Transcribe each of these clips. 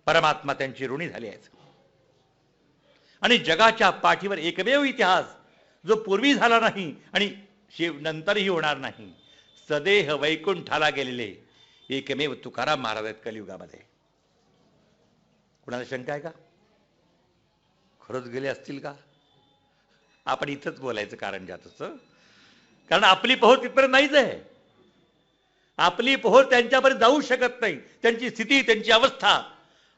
परमात्मा त्यांची ऋणी झाले आहेत. आणि जगाच्या पाठीवर एकमेव इतिहास जो पूर्वी झाला नाही आणि नंतरही होणार नाही, सदेह वैकुंठाला गेलेले एकमेव तुकाराम महाराज आहेत कलियुगामध्ये. कुणाला शंका आहे का? खरंच गेले असतील का? आपण इथंच बोलायचं कारण जातच, कारण आपली पोहोच तिथपर्यंत नाहीच आहे. आपली पोहोच त्यांच्यापर्यंत जाऊ शकत नाही. त्यांची स्थिती, त्यांची अवस्था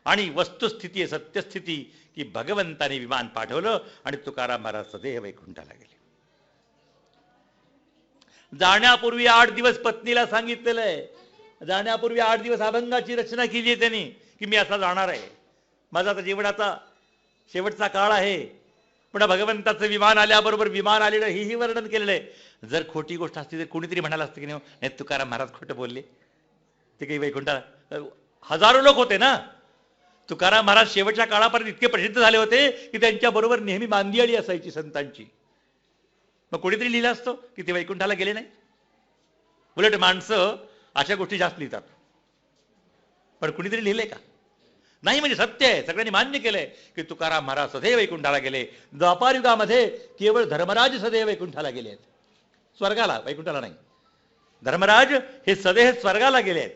आणि वस्तुस्थिती आहे, सत्यस्थिती, की भगवंताने विमान पाठवलं आणि तुकाराम महाराज सदैव वैकुंठाला गेले. जाण्यापूर्वी 8 दिवस पत्नीला सांगितलेलं आहे, जाण्यापूर्वी 8 दिवस अभंगाची रचना केली आहे त्यांनी, की मी असा जाणार आहे, माझा आता जीवनाचा शेवटचा काळ आहे. पुन्हा भगवंताचं विमान आल्याबरोबर विमान आलेलं हेही वर्णन केलेलं आहे. जर खोटी गोष्ट असती तर कोणीतरी म्हणाला असतं की नाही तुकाराम महाराज खोटं बोलले, ते काही वैकुंठाला हजारो लोक होते ना. तुकाराम महाराज शेवटच्या काळापर्यंत इतके प्रसिद्ध झाले होते की त्यांच्याबरोबर नेहमी मांदियाळी असायची संतांची. मग कोणीतरी लिहिलं असतं की ते वैकुंठाला गेले नाही. उलट माणसं अशा गोष्टी जास्त लिहितात, पण कुणीतरी लिहिले का? नाही. म्हणजे सत्य आहे, सगळ्यांनी मान्य केलंय की तुकाराम महाराज सदैव वैकुंठाला गेले. द्वापार युगामध्ये केवळ धर्मराज सदैव वैकुंठाला गेले आहेत, स्वर्गाला, वैकुंठाला नाही. धर्मराज हे सदैव स्वर्गाला गेले आहेत,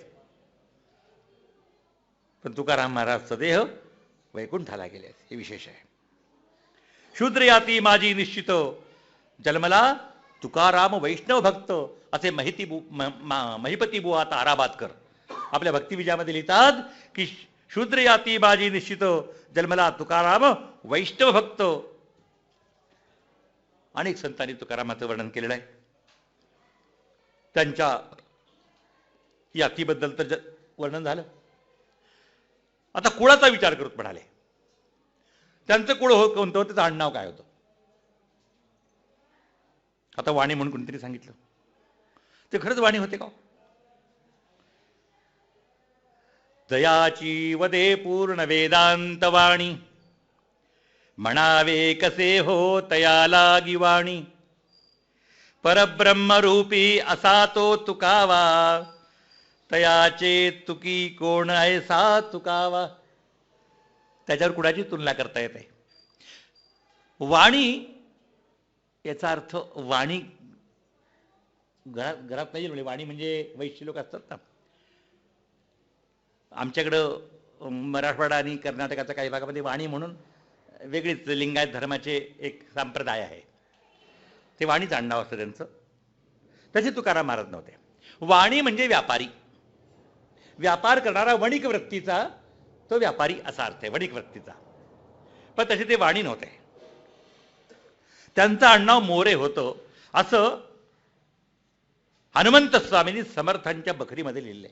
पण तुकाराम महाराज सदैव वैकुंठाला गेले आहेत, हे विशेष आहे. शूद्र याती माझी निश्चित, जन्मला तुकाराम वैष्णव भक्त, असे महिपती बुवा ताराबादकर आपल्या भक्तिविजयामध्ये लिहितात की शूद्र याती माझी निश्चित, जन्मला तुकाराम वैष्णव भक्त. अनेक संतांनी तुकारामाचं वर्णन केलेलं आहे. त्यांच्या यातीबद्दल तर वर्णन झालं. आता कुळाचा विचार करत म्हणाले. त्यांचं कुळ कोणतं, त्याचं आडनाव काय होतं? आता वाणी म्हणून कोणतरी सांगितलं, ते खरंच वाणी होते का? दयाची वदे पूर्ण वेदांत वाणी, म्हणावे कसे हो तया लागी वाणी. परब्रह्मरूपी असा तो तुकावा, तयाचे तुकी कोण ऐसा तुकावा. त्याच्यावर कुणाची तुलना करता येते? वाणी याचा अर्थ वाणी घरात नाही. म्हणजे वाणी म्हणजे वैश्य लोक असतात ना. आमच्याकडं मराठवाडा आणि कर्नाटकाच्या काही भागामध्ये वाणी म्हणून वेगळीच लिंगायत धर्माचे एक संप्रदाय आहे, ते वाणीच आडनाव असतं त्यांचं. तसे तुकाराम महाराज नव्हते. वाणी म्हणजे व्यापारी, व्यापार करणारा, वणिक वृत्तीचा तो व्यापारी असा अर्थ आहे, वणिक वृत्तीचा. पण तसे ते वाणी नव्हते. त्यांचं आडनाव मोरे होतं, असं हनुमंत स्वामींनी समर्थांच्या बखरीमध्ये लिहिले.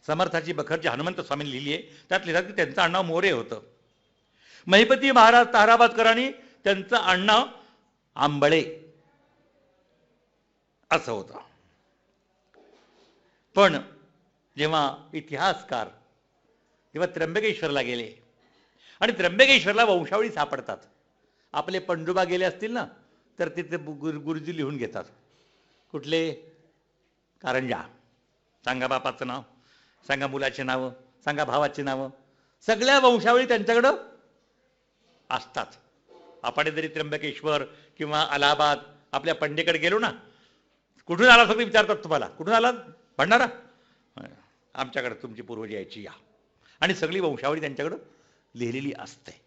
समर्थाची बखर जी हनुमंत स्वामींनी लिहिली आहे त्यात लिहितात की त्यांचं आडनाव मोरे होतं. महिपती महाराज ताराबादकरांनी त्यांचं आडनाव आंबळे असं होतं. पण जेव्हा इतिहासकार जेव्हा त्र्यंबकेश्वरला गेले आणि त्र्यंबकेश्वरला वंशावळी सापडतात, आपले पंडोबा गेले असतील ना तर तिथे गुरुजी लिहून घेतात. कुठले? कारंजा. सांगा बापाचं नाव, सांगा मुलाचे नावं, सांगा भावाची नावं, सगळ्या वंशावळी त्यांच्याकडं असतात. आपण जरी त्र्यंबकेश्वर किंवा अलाहाबाद आपल्या पंडेकडे गेलो ना, कुठून आला सगळे विचारतात तुम्हाला, कुठून आला? भंडारा. आमच्याकडे तुमची पूर्वज यायची, या. आणि सगळी वंशावळी त्यांच्याकडं लिहिलेली असते.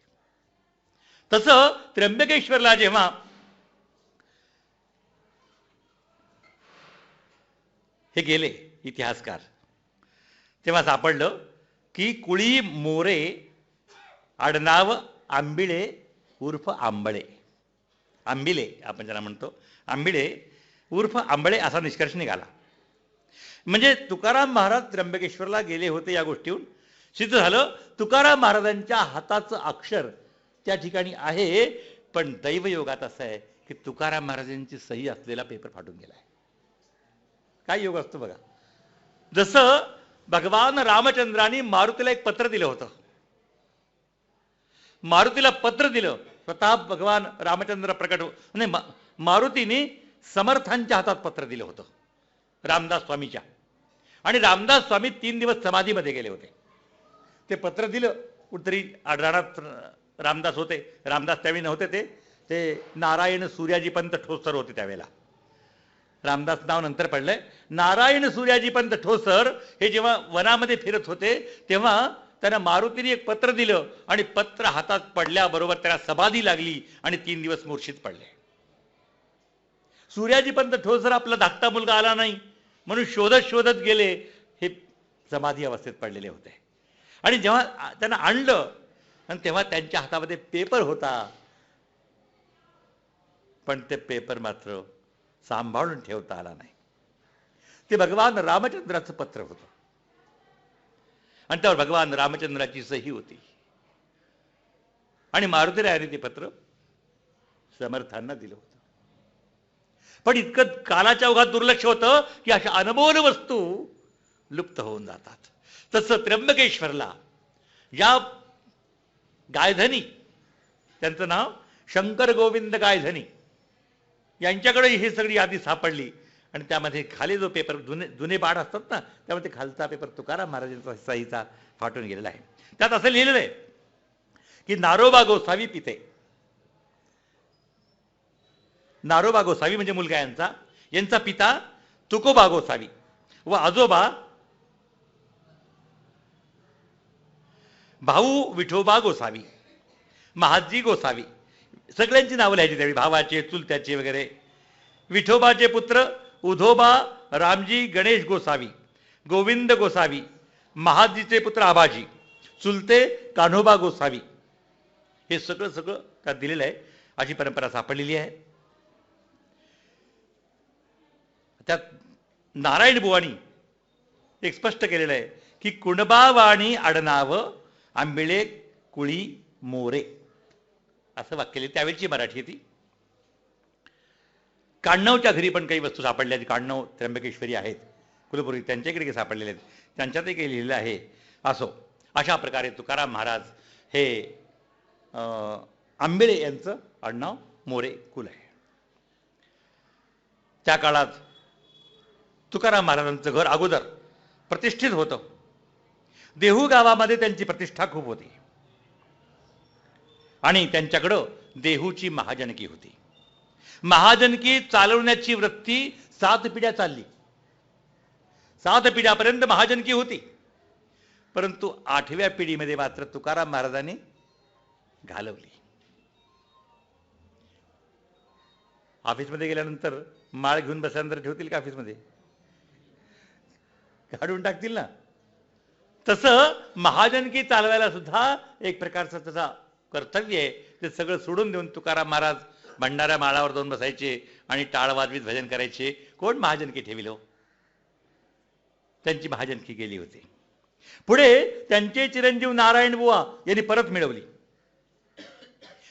तसं त्र्यंबकेश्वरला जेव्हा हे गेले इतिहासकार, तेव्हा सापडलं की कुळी मोरे, आडनाव आंबिळे उर्फ आंबळे. आंबिले आपण ज्याला म्हणतो, आंबिळे उर्फ आंबळे असा निष्कर्ष निघाला. म्हणजे तुकाराम महाराज त्र्यंबकेश्वरला गेले होते या गोष्टीहून सिद्ध झालं तुकाराम महाराजांच्या हाताचं अक्षर त्या ठिकाणी आहे. पण दैवयोगात असं आहे की तुकाराम महाराजांची सही असलेला पेपर फाटून गेलाय. काय योग असतो बघा. जसं भगवान रामचंद्रांनी मारुतीला एक पत्र दिलं होतं, मारुतीला पत्र दिलं, स्वतः भगवान रामचंद्र प्रकट नाही, मारुतीने समर्थांच्या हातात पत्र दिलं होतं रामदास स्वामीच्या. आणि रामदास स्वामी 3 दिवस समाधीमध्ये गेले होते. ते पत्र दिलं. कुठतरी आढळणात रामदास होते, रामदास त्यावेळी नव्हते, ते नारायण सूर्याजी पंत ठोसर होते त्यावेळेला. रामदास नाव नंतर पडलंय. नारायण सूर्याजी पंत ठोसर हे जेव्हा वनामध्ये फिरत होते तेव्हा त्यांना मारुतीने एक पत्र दिलं आणि पत्र हातात पडल्याबरोबर त्याला समाधी लागली आणि 3 दिवस मूर्छित पडले. सूर्याजी पंत ठोसर आपला धाकटा मुलगा आला नाही म्हणून शोधत शोधत गेले, हे समाधी अवस्थेत पडलेले होते. आणि जेव्हा त्यांना आणलं आणि तेव्हा त्यांच्या हातामध्ये पेपर होता, पण ते पेपर मात्र सांभाळून ठेवता आला नाही. ते भगवान रामचंद्राचं पत्र होतं आणि त्यावर भगवान रामचंद्राची सही होती. आणि मारुतीरायाने ते पत्र समर्थांना दिलं होतं. पण इतकं कालाच्या ओघात दुर्लक्ष होतं की अशा अनमोल वस्तू लुप्त होऊन जातात. तसं त्र्यंबकेश्वरला या गायधनी, त्यांचं नाव शंकर गोविंद गायधनी, यांच्याकडे ही सगळी यादी सापडली आणि त्यामध्ये खाली जो पेपर जुने बाण असतात ना, त्यामध्ये खालचा पेपर तुकाराम महाराजांचा सहीचा फाटून गेलेला आहे. त्यात असं लिहिलेलं आहे की नारोबा गोसावी पिते. नारोबा गोसावी म्हणजे मुलगा यांचा पिता तुकोबा गोसावी व आजोबा भाऊ विठोबा गोसावी, महाजी गोसावी, सगळ्यांची नावं लिहायची त्यावेळी, भावाचे, चुलत्याचे वगैरे. विठोबाचे पुत्र उधोबा रामजी गणेश गोसावी, गोविंद गोसावी, महाजीचे पुत्र आबाजी, चुलते कान्होबा गोसावी. हे सगळं त्यात दिलेलं आहे. अशी परंपरा सापडलेली आहे. त्यात नारायण बुवानी एक स्पष्ट केलेलं आहे की कुणबावाणी आडनाव आंबिळे कुळी मोरे, असं वाक्य लिहिलं. त्यावेळची मराठी ती. काण्णवच्या घरी पण काही वस्तू सापडल्या. काण्णव त्र्यंबकेश्वरी आहेत कुलपुरी, त्यांच्याकडे काही सापडलेले आहेत, त्यांच्यातही काही लिहिलेलं आहे. असो, अशा प्रकारे तुकाराम महाराज हे आंबिळे यांचं आडनाव मोरे कुल आहे. त्या काळात तुकाराम महाराजांचं घर अगोदर प्रतिष्ठित होतं. देहू गावामध्ये त्यांची प्रतिष्ठा खूप होती आणि त्यांच्याकडं देहूची महाजनकी होती. महाजनकी चालवण्याची वृत्ती 7 पिढ्या चालली. 7 पिढ्यापर्यंत महाजनकी होती. परंतु 8व्या पिढीमध्ये मात्र तुकाराम महाराजांनी घालवली. ऑफिसमध्ये गेल्यानंतर माळ घेऊन बसल्यानंतर ठेवतील का ऑफिसमध्ये? काढून टाकतील ना. तसं महाजनकी चालवायला सुद्धा एक प्रकारचं त्याचा कर्तव्य आहे. ते सगळं सोडून देऊन तुकाराम महाराज भंडाऱ्या माळावर जाऊन बसायचे आणि टाळ वाजवीत भजन करायचे. कोण महाजनकी ठेविलो? त्यांची महाजनकी गेली होती. पुढे त्यांचे चिरंजीव नारायण बुवा यांनी परत मिळवली.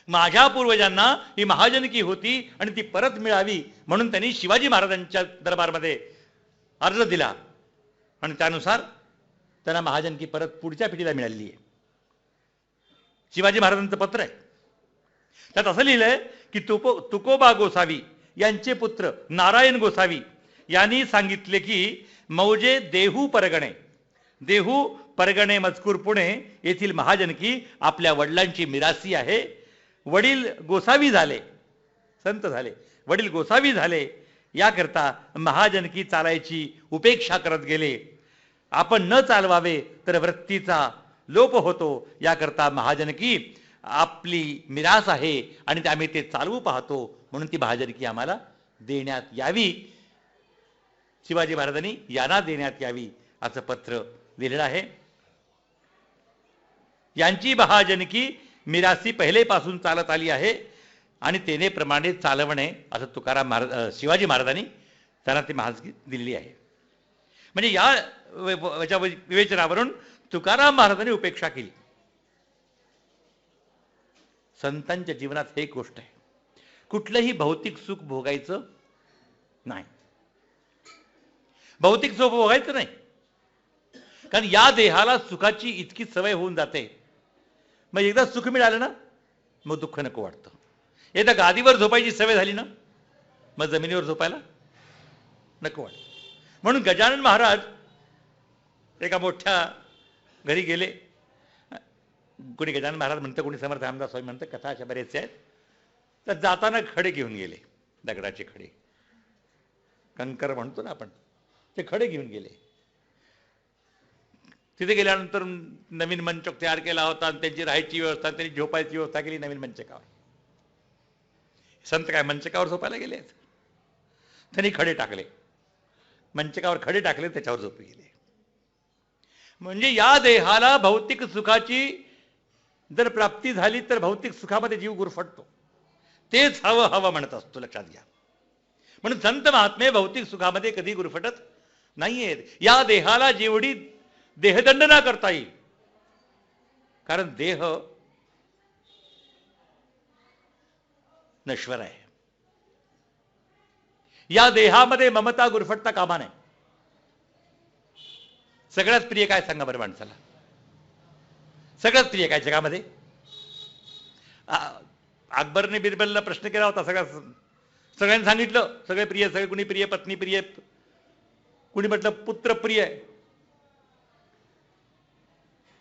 माझ्या पूर्वजांना ही महाजनकी होती आणि ती परत मिळावी म्हणून त्यांनी शिवाजी महाराजांच्या दरबारमध्ये अर्ज दिला आणि त्यानुसार त्यांना महाजनकी परत पुढच्या पिढीला मिळालेली आहे. शिवाजी महाराजांचं पत्र आहे. त्यात असं लिहिलंय की तुकोबा गोसावी यांचे पुत्र नारायण गोसावी यांनी सांगितले की मौजे देहू परगणे मजकूर पुणे येथील महाजनकी आपल्या वडिलांची मिरासी आहे. वडील गोसावी झाले, संत झाले, वडील गोसावी झाले, याकरता महाजनकी चालायची उपेक्षा करत गेले. आपण न चालवावे तर वृत्तीचा लोप होतो, याकरता महाजनकी आपली मिरास आहे आणि आम्ही ते चालवू पाहतो म्हणून ती महाजनकी आम्हाला देण्यात यावी. शिवाजी महाराजांनी यांना देण्यात यावी असं पत्र लिहिलेलं आहे. यांची महाजनकी मिरासी पहिलेपासून चालत आली आहे आणि तेनेप्रमाणे चालवणे असं तुकाराम महाराज शिवाजी महाराजांनी त्यांना ती महाजनकी दिलेली आहे. म्हणजे या विवेचनावरून तुकाराम महाराजांनी उपेक्षा केली. संतांच्या जीवनात हे एक गोष्ट आहे, कुठलंही भौतिक सुख भोगायचं नाही. भौतिक सुख भोगायचं नाही, कारण या देहाला सुखाची इतकी सवय होऊन जाते. मग एकदा सुख मिळालं ना मग दुःख नको वाटतं. एकदा गादीवर झोपायची सवय झाली ना मग जमिनीवर झोपायला नको वाटतं. म्हणून गजानन महाराज एका मोठ्या घरी गेले कोणी गजानन महाराज म्हणतं, कोणी समर्थ रामदास स्वामी म्हणतं, कथा अशा बरेचसे आहेत. तर जाताना खडे घेऊन गेले, दगडाचे खडे, कंकर म्हणतो ना आपण, ते खडे घेऊन गेले. तिथे गेल्यानंतर नवीन मंचक तयार केला होता, त्यांची राहायची व्यवस्था, त्यांनी झोपायची व्यवस्था केली नवीन मंचकावर. संत काय मंचकावर झोपायला गेले? त्यांनी खडे टाकले, मंचकावर खडे टाकले, त्याच्यावर झोपी गेले. म्हणजे या देहाला भौतिक सुखाची जर प्राप्ती झाली तर भौतिक सुखामध्ये जीव गुरफटतो. तेच हवं हवं म्हणत असतो, लक्षात घ्या. म्हणून संत महात्मे भौतिक सुखामध्ये कधी गुरफटत नाहीयेत. या देहाला जेवढी देहदंडना करता येईल, कारण देह नश्वर आहे. या देहामध्ये ममता गुरफटता कामा नये. सगळ्यात प्रिय काय सांगा बरं माणसाला? सगळ्यात प्रिय काय जगामध्ये? अकबरने बिरबलला प्रश्न केला होता, सगळ्यांनी सांगितलं सगळे प्रिय, सगळे, कुणी प्रिय पत्नी प्रिय, कुणी म्हटलं पुत्र प्रिय.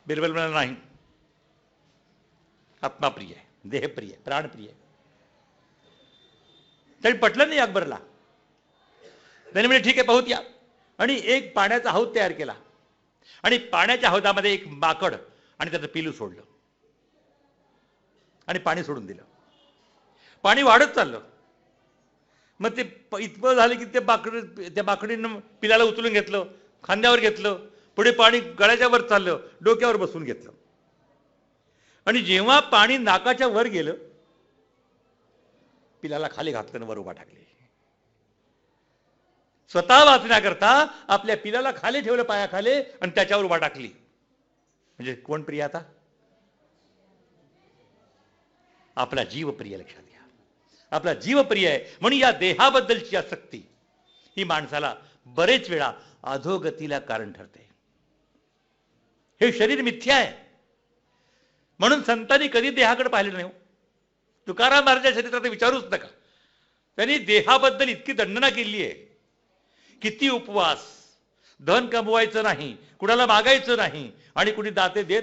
बिरबल म्हणाला नाही, आत्मा प्रिय, देह प्रिय, प्राण प्रिय. तरी पटलं नाही अकबरला. त्याने म्हणजे ठीक आहे पाहूत या, आणि एक पाण्याचा हौद तयार केला, आणि पाण्याच्या हौदामध्ये एक माकड आणि त्याचं पिलू सोडलं, आणि पाणी सोडून दिलं. पाणी वाढत चाललं. मग ते इतकं झालं की त्या माकडीनं पिलाला उचलून घेतलं, खांद्यावर घेतलं, पुढे पाणी गळ्याच्या वर चाललं, डोक्यावर बसून घेतलं. आणि जेव्हा पाणी नाकाच्या वर गेलं, पिलाला खाली घातलं आणि वर उभा टाकले. स्वतः वाचण्याकरता आपल्या पिलाला खाली ठेवलं, पायाखाली, आणि त्याच्यावर उभा टाकली. म्हणजे कोण प्रिय आता? आपला जीव प्रिय. लक्षात घ्या, आपला जीव प्रिय आहे. म्हणून या देहाबद्दलची आसक्ती ही माणसाला बरेच वेळा अधोगतीला कारण ठरते. हे शरीर मिथ्या आहे, म्हणून संतांनी कधी देहाकडे पाहिलं नाही. तुकाराम महाराजांच्या चरित्रात विचारूच नका. त्यांनी देहाबद्दल इतकी दंडना केली आहे. किती उपवास, धन कमवायचं नाही, कुणाला मागायचं नाही, आणि कुणी दाते देत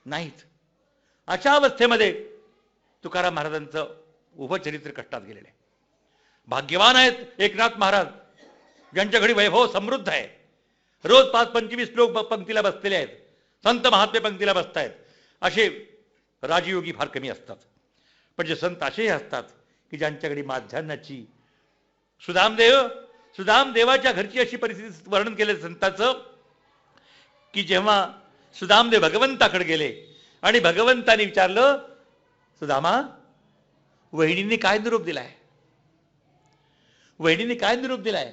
नाहीत. अशा अवस्थेमध्ये तुकाराम महाराजांचं उभं चरित्र कष्टात गेलेलं आहे. भाग्यवान आहेत एकनाथ महाराज, ज्यांच्या घडी वैभव समृद्ध आहे. रोज 5-25 लोक पंक्तीला बसलेले आहेत, संत महात्मे पंक्तीला बसतायत. असे राजयोगी फार कमी असतात. पण जे संत असेही असतात की ज्यांच्याकडे माध्यान्हाची, सुदामदेवाच्या घरची अशी परिस्थिती वर्णन केले संतांचं की जेव्हा सुदामदेव भगवंताकडे गेले आणि भगवंताने विचारलं, सुदामा, वहिनींनी काय निरोप दिलाय? वहिनींनी काय निरोप दिलाय?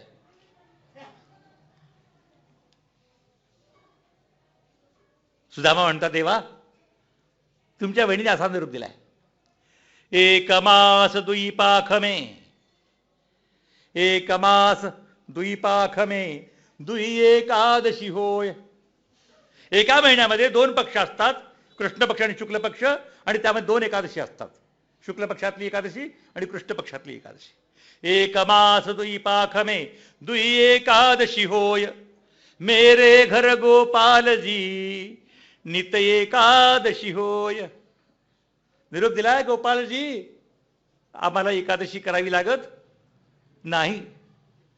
सुदामा म्हणतात, देवा, तुमच्या वहिनीने असा निरोप दिलाय, एक मास द्विपाखमे, एक मास द्विपाखमे, दुई एकादशी होय. एका महिन्यामध्ये 2 पक्ष असतात, कृष्ण पक्ष आणि शुक्ल पक्ष, आणि त्यामध्ये 2 एकादशी असतात, शुक्ल पक्षातली एकादशी आणि कृष्ण पक्षातली एकादशी. एक मास द्विपाखमे, दुई एकादशी होय. मेरे घर गोपालजी, नित एकादशी होय. निरोप दिलाय, गोपालजी, आम्हाला एकादशी करावी लागत नाही,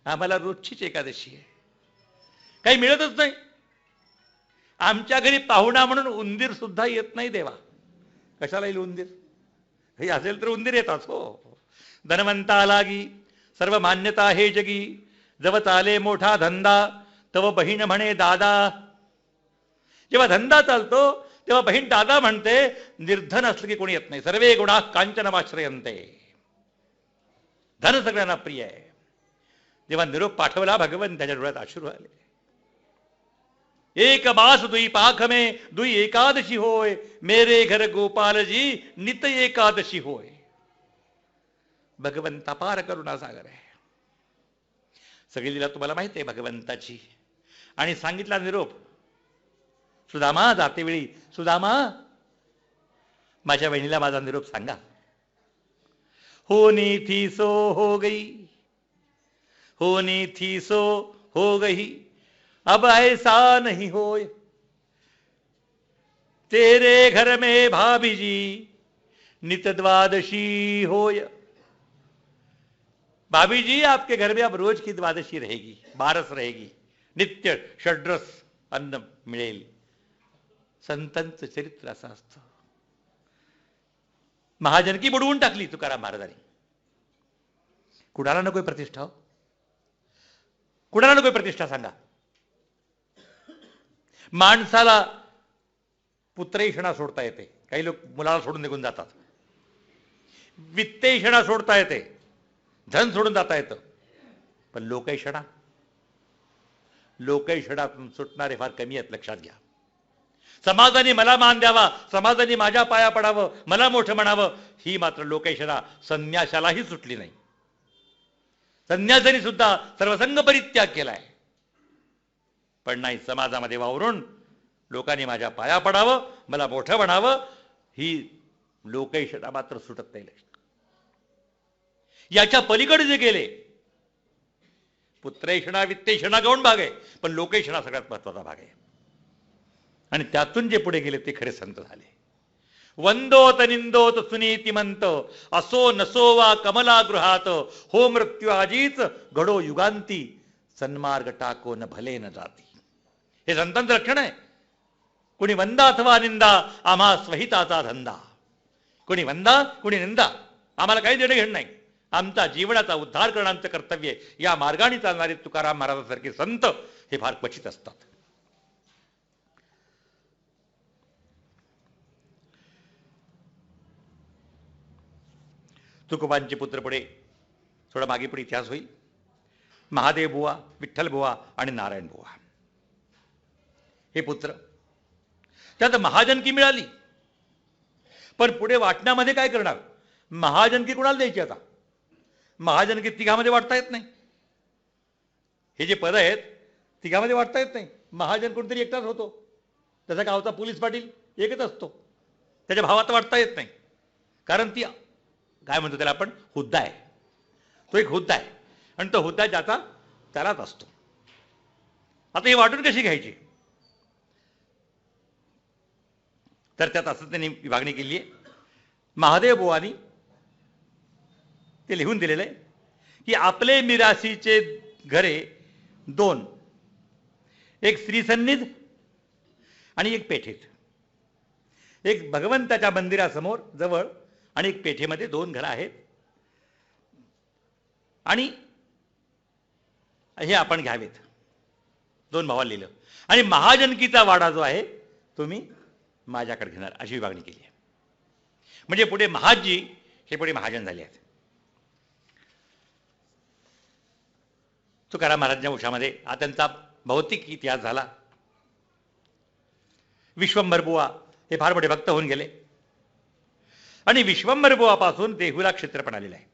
आम्हाला रोजचीच एकादशी आहे, काही मिळतच नाही. आमच्या घरी पाहुणा म्हणून उंदीर सुद्धा येत नाही देवा. कशाला येईल उंदीर? हे असेल तर उंदीर येतात. हो, धनवंता लागी सर्व मान्यता हे जगी, जव चाले मोठा धंदा तव बहीण म्हणे दादा. जेव्हा धंदा चालतो तेव्हा बहीण दादा म्हणते, निर्धन असलं की कोणी येत नाही. सर्वे गुणा कांचनमाश्रयंते, धन सगळ्यांना प्रिय आहे. जेव्हा निरोप पाठवला, भगवंताच्या डोळ्यात अश्रू आले. एक मास द्विपाखमे, दुई एकादशी होय. मेरे घर गोपालजी, नित एकादशी होय. भगवंता पार करुणा सागर आहे. सगळी लीला तुम्हाला माहिती आहे भगवंताची. आणि सांगितला निरोप, सुदामा, जातेवेळी, सुदामा, माझ्या बहिणीला माझा निरोप सांगा. होनी थी सो हो गई, होनी थी सो हो गई, अब ऐसा नहीं होय. तेरे घर में भाभी जी नित द्वादशी होय। भाभी जी आपके घर में अब रोज की द्वादशी रहेगी, बारस रहेगी, नित्य षड्रस अन्न मिळेल. संतांचं चरित्र असं असतं. महाजनकी बुडवून टाकली तुकाराम महाराजांनी. कुणाला नकोय प्रतिष्ठा हो? कुणाला नकोय प्रतिष्ठा सांगा? माणसाला पुत्रेषणा सोडता येते, काही लोक मुलाला सोडून निघून जातात. वित्तेषणा सोडता येते, धन सोडून जाता येतं, पण लोकैषणा, लोकैषणातून सुटणारे फार कमी आहेत, लक्षात घ्या. समाजाने मला मान द्यावा, समाजाने माझ्या पाया पडावं, मला मोठं म्हणावं, ही मात्र लोकैषणा संन्यासालाही सुटली नाही. संन्यासाने सुद्धा सर्वसंग परित्याग केलाय, पण नाही, समाजामध्ये वावरून लोकांनी माझ्या पाया पडावं, मला मोठं म्हणावं, ही लोकैषणा मात्र सुटत नाही. याच्या पलीकडे जे गेले, पुत्रेषणा वित्तेषणा गौण भाग आहे, पण लोकैषणा सगळ्यात महत्वाचा भाग आहे. आणि त्यातून जे पुढे गेले ते खरे संत झाले. वंदोत निंदोत सुनीतिमंत असो नसो वा कमला गृहात हो मृत्यू आजीच घडो युगांती सन्मार्ग टाको न भले न जाती. हे संतांचं लक्षण आहे. कुणी वंदा अथवा निंदा आम्हा स्वहिताचा धंदा. कुणी वंदा कुणी निंदा, आम्हाला काही देणं घेणं नाही. आमचा जीवनाचा उद्धार करण्याचं कर्तव्य. या मार्गाने चालणारे तुकाराम महाराजांसारखे संत हे फार क्वचित असतात. तुकोबांचे पुत्र पुढे थोडा मागे पुढे इतिहास होईल. महादेव बुवा, विठ्ठल बुवा आणि नारायण बुवा हे पुत्र. त्यात महाजनकी मिळाली, पण पुढे वाटण्यामध्ये काय करणार? महाजनकी कुणाला द्यायची आता? महाजनकी तिघामध्ये वाटता येत नाही. हे जे पद आहेत तिघामध्ये वाटता येत नाही. महाजन कोणतरी एकटाच होतो. त्याचा गावचा पोलीस पाटील एकच असतो. त्याच्या भावात वाटता येत नाही, कारण ती काय म्हणतो त्याला आपण, हुद्दा आहे. तो एक हुद्दा आहे आणि तो हुद्दा ज्याचा त्यालाच असतो. आता ही वाटून कशी घ्यायची? तर त्यात असं त्यांनी विभागणी केली आहे. महादेव बुवानी ते लिहून दिलेलं आहे की आपले मिरासीचे घरे दोन, एक श्रीसन्निध आणि एक पेठेत. एक भगवंताच्या मंदिरासमोर जवळ आणि एक पेठेमध्ये दोन घरं आहेत. आणि हे आपण घ्यावेत. दोन भावाला लिहिलं. आणि महाजनकीचा वाडा जो आहे तुम्ही माझ्याकडे घेणार, अशी विभागणी केली आहे. म्हणजे पुढे महाजी हे पुढे महाजन झाले आहेत. तुकाराम महाराजांच्या वंशामध्ये हा त्यांचा भौतिक इतिहास झाला. विश्वंभर बुवा हे फार मोठे भक्त होऊन गेले आणि विश्वंभर बुवापासून देहूला क्षेत्रपण आलेलं आहे.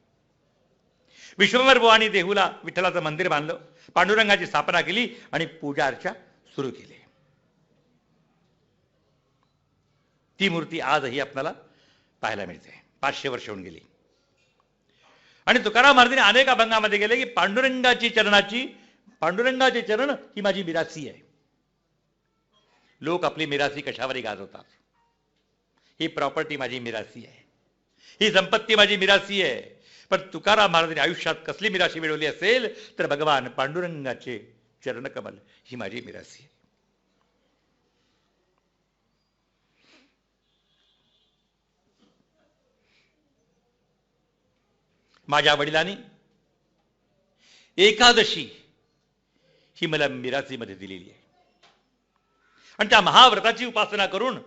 विश्वंभर बुवांनी देहूला विठ्ठलाचं मंदिर बांधलं, पांडुरंगाची स्थापना केली आणि पूजा अर्चा सुरू केली. ती मूर्ती आजही आपल्याला पाहायला मिळते. 500 वर्ष होऊन गेली. आणि तुकाराम महाराजांनी अनेक अभंगामध्ये गेले की पांडुरंगाचे चरण ही माझी मिरासी आहे. लोक आपली मिरासी कशावरही गाजवतात. ही प्रॉपर्टी माझी मिरासी आहे, ही संपत्ती माझी मिरासी आहे. पण तुकाराम महाराजांनी आयुष्यात कसली मिरासी मिळवली असेल तर भगवान पांडुरंगाचे चरणकमल ही माझी मिरासी आहे. माझ्या वडिलांनी एकादशी ही मला मिरासीमध्ये दिलेली आहे आणि त्या महाव्रताची उपासना करून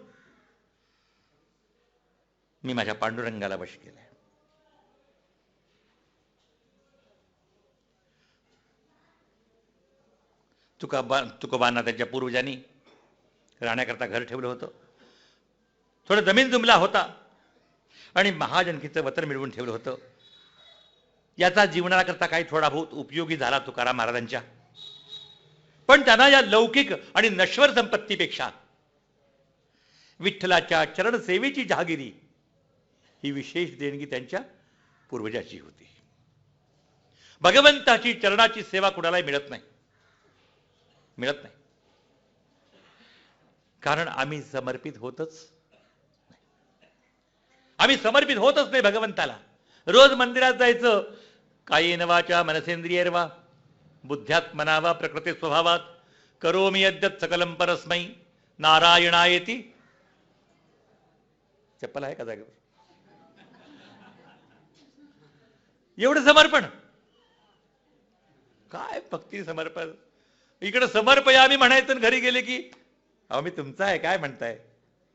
मी माझ्या पांडुरंगाला वश केलंय. तुकोबांना त्यांच्या पूर्वजांनी राहण्याकरता घर ठेवलं होतं. थोडं जमीन जुमला होता आणि महाजनकीचं वतर मिळवून ठेवलं होतं. याचा जीवनाकरता काही थोडा बहुत उपयोगी झाला तुकाराम महाराजांच्या. पण त्यांना या लौकिक आणि नश्वर संपत्तीपेक्षा विठ्ठलाच्या चरणसेवेची जहागिरी ही विशेष देणगी त्यांच्या पूर्वजाची होती. भगवंताची चरणाची सेवा कुणालाही मिळत नाही. कारण आम्ही समर्पित होतच नाही भगवंताला. रोज मंदिरात जायचं, कायेन वाचा मनसेंद्रियर्वा बुद्ध्यात्मना वा प्रकृती स्वभावात करोमि यद्यत् सकलम परस्मै नारायणायेति. चप्पल आहे का जागेवर? एवढं समर्पण. काय भक्ती समर्पण. इकडे समर्पयामी म्हणायचं, घरी गेले की अहो मी तुमचा आहे काय म्हणताय.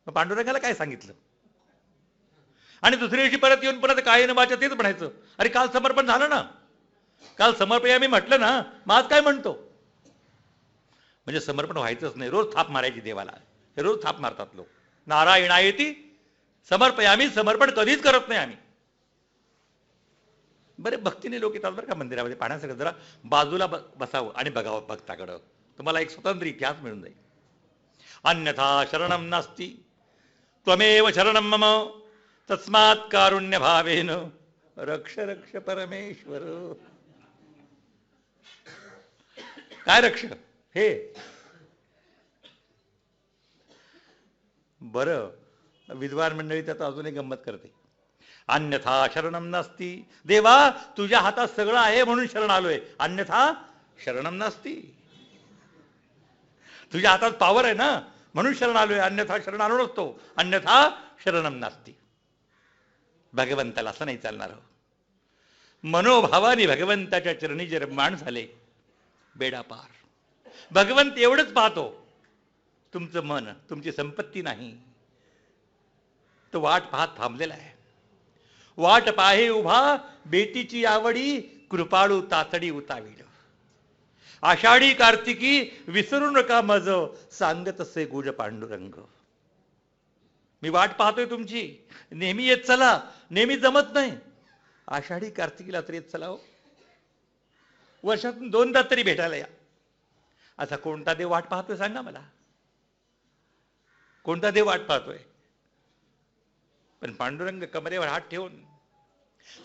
मग पांडुरंगाला काय सांगितलं? आणि दुसऱ्या दिवशी परत येऊन परत कायेन वाचा तेच म्हणायचं. अरे काल समर्पण झालं ना, काल समर्पयामी म्हटलं ना, मग आज काय म्हणतो? म्हणजे समर्पण व्हायचंच नाही. रोज थाप मारायची देवाला. हे रोज थाप मारतात लोक. नारायणायेति समर्पयामी. समर्पण कधीच करत नाही आम्ही. बरे भक्तीने लोक येतात बरं का मंदिरामध्ये पाहण्यासाठी. जरा बाजूला बसावं आणि बघावं भक्ताकडं. तुम्हाला एक स्वतंत्र इतिहास मिळून जाईल. अन्यथा शरणम नास्ति त्वमेव शरणम मम तस्मात् कारुण्य भावेन रक्ष रक्ष परमेश्वर. काय रक्ष हे? बरं विद्वान मंडळी त्यात अजूनही गंमत करते. अन्यथा शरणम नास्ति. देवा तुझ्या हातात सगळं आहे म्हणून शरण आलोय. अन्यथा शरणम नास्ति. तुझ्या हातात पावर आहे ना म्हणून शरण आलोय. अन्यथा शरण आलो नसतो. अन्यथा शरणम नास्ति. भगवंताला असं नाही चालणार. मनोभावाने भगवंताच्या चरणी जर मान झाले बेडा पार. भगवंत एवढंच पाहतो, तुमचं मन, तुमची संपत्ती नाही. तो वाट पाहत थांबलेला आहे. वाट पाहे उभा बेटीची आवडी कृपाळू तातडी उतावीड. आषाढी कार्तिकी विसरू नका मज सांगत असे गुज पांडुरंग. मी वाट पाहतोय तुमची. नेहमी येत चला. नेहमी जमत नाही. आषाढी कार्तिकीला तरी येत चला हो. वर्षातून 2दा तरी भेटायला या. असा कोणता देव वाट पाहतोय सांगा मला. कोणता देव वाट पाहतोय? पण पांडुरंग कमरेवर हात ठेवून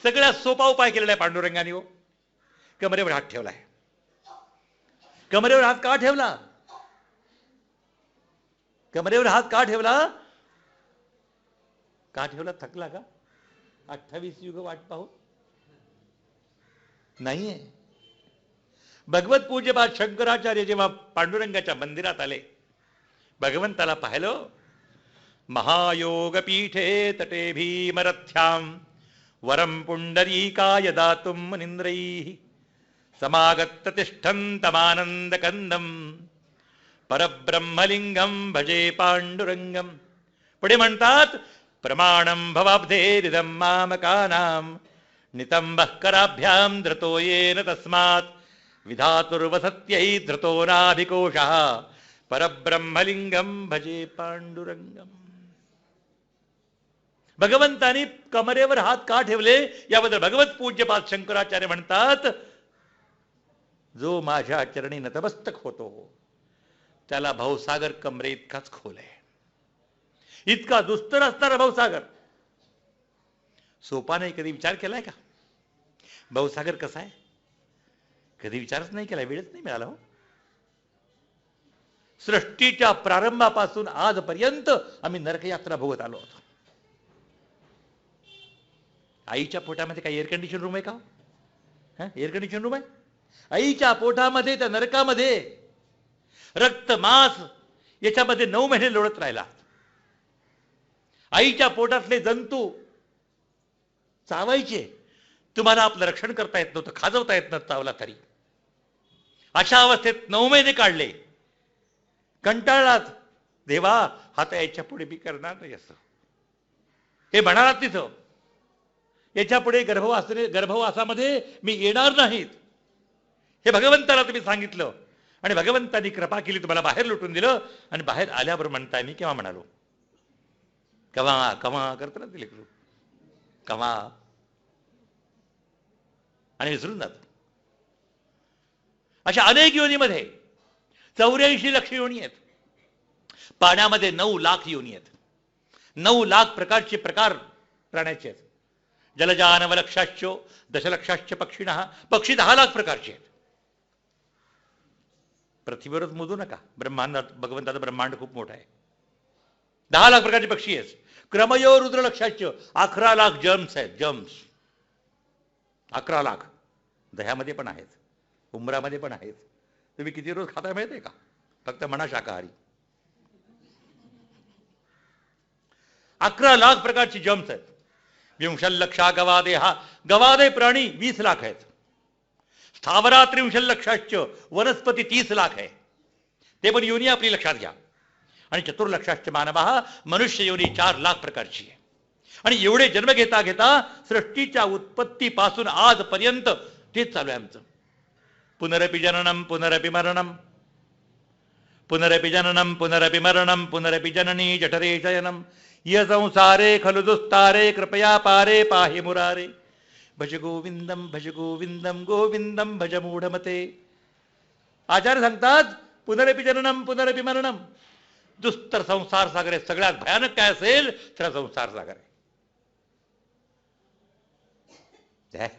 सगळ्यात सोपा उपाय केलेला आहे पांडुरंगाने हो. कमरेवर हात ठेवलाय. कमरेवर हात का ठेवला? कमरेवर हात का ठेवला? का ठेवला? थकला का? 28 युग वाट पाहू नाहीये. भगवत पूज्यपाद शंकराचार्य जेव्हा पांडुरंगाच्या मंदिरात आले, भगवंताला पाहिलं. महायोग पीठे तटे भीमरथ्याम वरम पुंडरीकाय दातुम मुनींद्रैः समागत तिष्ठन्तमानंद कंदम परब्रह्मलिंगम भजे पांडुरंगम. पुढे म्हणतात प्रमाणम भवाब्धेरिदं मामकानां नितंबः कराभ्यां धृतो येन तस्मात् विधातुर्वसत्यै धृतो नाभिकोशः परब्रह्मलिंगम भजे पांडुरंगम. भगवंतानी कमरेवर हात का ठेवले याबद्दल भगवत पूज्यपाद शंकराचार्य म्हणतात, जो माझ्या चरणी नतमस्तक होतो त्याला भवसागर कमरे इतकाच खोल आहे. इतका दुस्तर असणारा भवसागर. सोपा नाही. कधी विचार केलाय का भवसागर कसा आहे? कधी विचारच नाही केला. वेळच नाही मिळाला हो. सृष्टीच्या प्रारंभापासून आजपर्यंत आम्ही नरकयात्रा भोगत आलो होतो. आईच्या पोटामध्ये काही एअर कंडिशन रूम आहे का? एअर कंडिशन रूम आहे? आईच्या पोटामध्ये त्या नरकामध्ये रक्त मांस याच्यामध्ये 9 महिने लोळत राहिला. आईच्या पोटातले जंतू चावायचे. तुम्हाला आपलं रक्षण करता येत नव्हतं, खाजवता येत नव्हतं चावला तरी. अशा अवस्थेत 9 महिने काढले. कंटाळलात. देवा हात याच्या पुढे मी करणार नाही असं हे म्हणालात तिथं. याच्या पुढे गर्भवासामध्ये मी येणार नाहीत हे भगवंताला तुम्ही सांगितलं. आणि भगवंतानी कृपा केली, तुम्हाला बाहेर लुटून दिलं. आणि बाहेर आल्यावर म्हणताय मी केव्हा म्हणालो? कवा कवा करतो ना ते लेकरू. कवा आणि विसरून जातो. अशा अनेक योनीमध्ये 84 लक्ष योनी आहेत. पाण्यामध्ये 9 लाख योनी आहेत. 9 लाख प्रकारचे प्रकार प्राण्याचे आहेत. जलजानवलक्षाश्च दशलक्षाश्च पक्षिणः. पक्षी 10 लाख प्रकारचे आहेत. पृथ्वीवरच मोजू नका. ब्रह्मांडात भगवंताचं ब्रह्मांड खूप मोठं आहे. 10 लाख प्रकारचे पक्षी आहेत. क्रमयो रुद्र लक्षाच 11 लाख जर्म्स आहेत. जर्म्स 11 लाख. दह्यामध्ये पण आहेत, उंबरामध्ये पण आहेत. तुम्ही किती रोज खाता माहिती आहे का? फक्त म्हणा शाकाहारी. 11 लाख प्रकारची जर्म्स आहेत. 20 लक्षा गवादे. हा गवादे प्राणी 20 लाख आहेत. स्थावरा 30 लक्षाच. वनस्पती 30 लाख आहे. ते पण योनी आपली लक्षात घ्या. आणि चतुर्लक्षाच मानवा. मनुष्य योनी 4 लाख प्रकारची आहे. आणि एवढे जन्म घेता घेता सृष्टीच्या उत्पत्तीपासून आजपर्यंत तेच चालू आहे आमचं. पुनरपि जननम पुनरपि मरणम, पुनरपि जननम पुनरपि मरणम, पुनरपि जननी जठरे शयनम, य संसारे खलु दुस्तारे कृपया पारे पाहि मुरारे. भज गोविंदम गोविंदम भज मूढमते. आचार्य सांगतात पुनरपि जननम पुनरपि मरणम. दुस्तर संसार सागर आहे. सगळ्यात भयानक काय असेल तर संसार सागर आहे.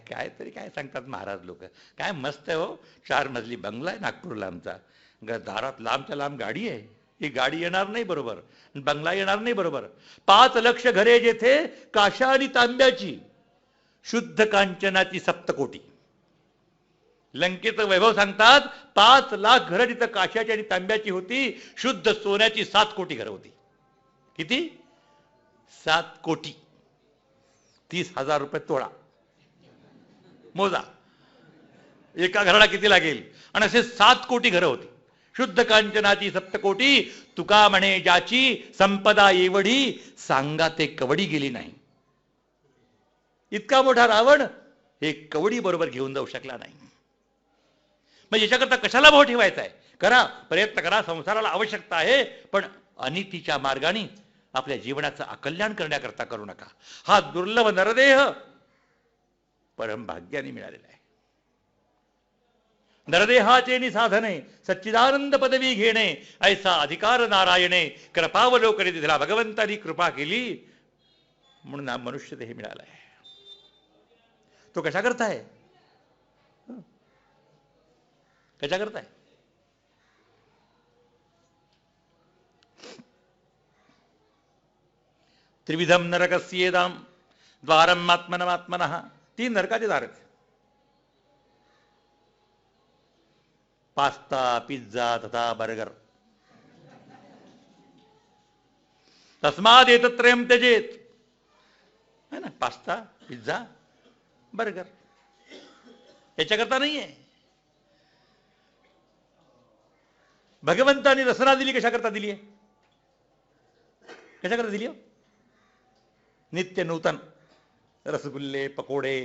काय तरी काय सांगतात महाराज लोक. काय मस्त आहे हो. 4 मजली बंगला आहे नागपूरला आमचा. दारात लांबच्या लांब गाडी आहे. ही गाडी येणार नाही बरोबर, बंगला येणार नाही बरोबर. 5 लक्ष घरे जेथे काशा आणि तांब्याची, शुद्ध कांचनाची सप्तकोटी. लंकेचं वैभव सांगतात 5 लाख घरं जिथं काशाची आणि तांब्याची होती, शुद्ध सोन्याची 7 कोटी घरं होती. किती? 7 कोटी. 30,000 रुपये तोळा. मोजा एका घराला किती लागेल. आणि असे 7 कोटी घरं होती. शुद्ध कांचनाची सप्तकोटी. तुका म्हणे ज्याची संपदा एवढी, सांगा ते कवडी गेली नाही. इतका मोठा रावण हे कवडी बरोबर घेऊन जाऊ शकला नाही. मग याच्याकरता कशाला भाव ठेवायचा आहे? करा, प्रयत्न करा. संसाराला आवश्यकता आहे, पण अनितीच्या मार्गाने आपल्या जीवनाचं अकल्याण करण्याकरता करू नका. हा दुर्लभ नरदेह परमभाग्याने मिळालेला आहे. नरदेहाचे साधने सच्चिदानंद पदवी घेणे, ऐसा अधिकार नारायणे. कृपावलोकने दिला, भगवंतानी कृपा केली म्हणून हा मनुष्य देह मिळाला आहे. तो कशा करताय? कशा करताय? त्रिविधम नरकस्येदाम द्वारम आत्मनमात्मनः. 3 नरकाचे दार आहेत. पास्ता, पिझ्झा तथा बर्गर. तस्माद एतत्रयम त्यजेत. है ना? पास्ता, पिझ्झा, बर्गर याच्याकरता नाहीये. भगवंतानी रसना दिली कशाकरता दिली आहे? कशाकरता दिली? नित्य नूतन रसगुल्ले, पकोडे,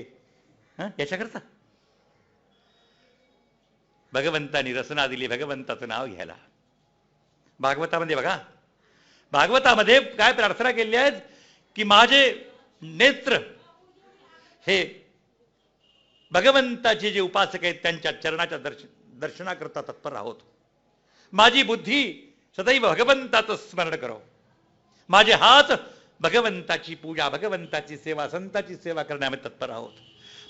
याच्याकरता भगवंतानी रसना दिली. भगवंताचं नाव घ्यायला. भागवतामध्ये बघा, भागवतामध्ये काय प्रार्थना केली आहेत की माझे नेत्र हे भगवंताचे जे उपासक आहेत त्यांच्या चरणाच्या दर्शनाकरता तत्पर आहोत. माझी बुद्धी सदैव भगवंताचं स्मरण करो. माझे हात भगवंताची पूजा, भगवंताची सेवा, संताची सेवा करण्यामध्ये तत्पर आहोत.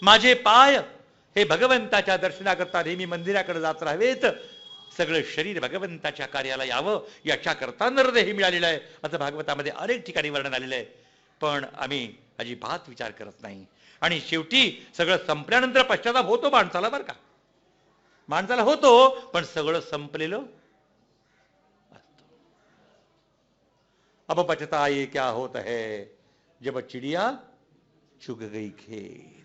माझे पाय हे भगवंताच्या दर्शनाकरता नेहमी मंदिराकडे जात राहावेत. सगळं शरीर भगवंताच्या कार्याला यावं याच्याकरता नरदेह मिळालेला आहे, असं भागवतामध्ये अनेक ठिकाणी वर्णन आलेलं आहे. पण आम्ही अजिबात विचार करत नाही. आणि शेवटी सगळं संपल्यानंतर पश्चाताप होतो माणसाला, बरं का, माणसाला होतो, पण सगळं संपलेलं असतं. अब पछताए क्या होत है जब चिडिया चुग गई खेत.